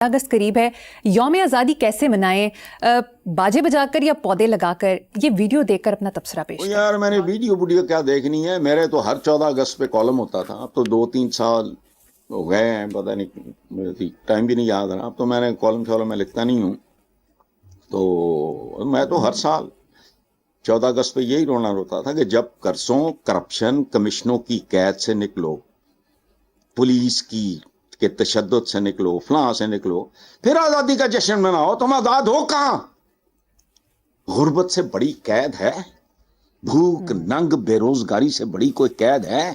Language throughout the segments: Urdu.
اگست قریب ہے، یوم آزادی کیسے منائیں؟ باجے بجا کر یا پودے لگا کر؟ یہ ویڈیو دیکھ کر اپنا تبصرہ پیش کریں۔ یار میں نے ویڈیو کیا دیکھنی ہے، میرے تو ہر 14 اگست پہ کالم ہوتا تھا، اب تو 2-3 سال ہو گئے ہیں، پتہ نہیں مجھے ٹائم بھی نہیں یاد رہا، اب تو میں نے کالم میں لکھتا نہیں ہوں، تو میں تو ہر سال 14 اگست پہ یہی رونا روتا تھا کہ جب قرضوں، کرپشن، کمشنوں کی قید سے نکلو، پولیس کی کے تشدد سے نکلو، فلاں سے نکلو، پھر آزادی کا جشن مناؤ۔ تم آزاد ہو کہاں؟ غربت سے بڑی قید ہے؟ بھوک ننگ بے روزگاری سے بڑی کوئی قید ہے؟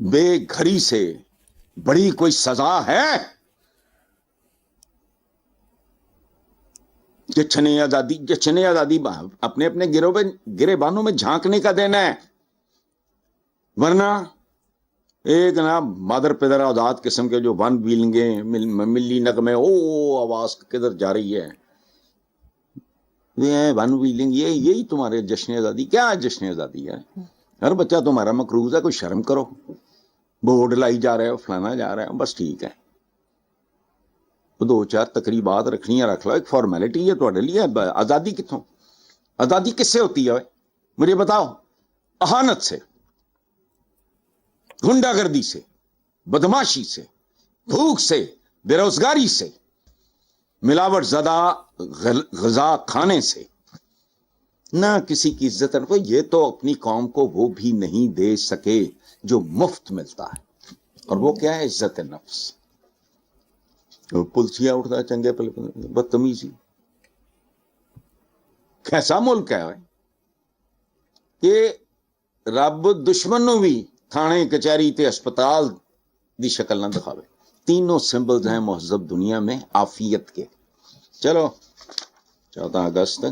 بے گھری سے بڑی کوئی سزا ہے؟ جشن آزادی اپنے اپنے گرے بانوں میں جھانکنے کا دینا ہے، ورنہ ایک نا مادر پدر آزاد قسم کے جو ون ویلنگیں ملی نغمے، او آواز کدھر جا رہی ہے، یہ ون ویلنگ، یہی تمہارے جشن آزادی؟ کیا جشن آزادی ہے؟ ہر بچہ تمہارا مقروض ہے، کوئی شرم کرو، بورڈ لائی جا رہے ہو، فلانا جا رہے ہو، بس ٹھیک ہے، 2-4 تقریبات رکھنی ہے رکھ لو، ایک فارمیلٹی ہے تھوڑے لیے۔ آزادی کتوں؟ آزادی کس سے ہوتی ہے مجھے بتاؤ؟ اہانت سے، گنڈا گردی سے، بدماشی سے، بھوک سے، بے روزگاری سے، ملاوٹ زدہ غذا کھانے سے، نہ کسی کی عزت ہے کوئی۔ یہ تو اپنی قوم کو وہ بھی نہیں دے سکے جو مفت ملتا ہے، اور وہ کیا ہے؟ عزت نفس۔ پلسیا اٹھتا ہے چنگے پل، بدتمیزی۔ کیسا ملک ہے کہ رب دشمن نو بھی تھانے کچہری تے اسپتال دی شکل نہ دکھاوے۔ تینوں سمبلز ہیں مہذب دنیا میں عافیت کے۔ چلو 14 اگست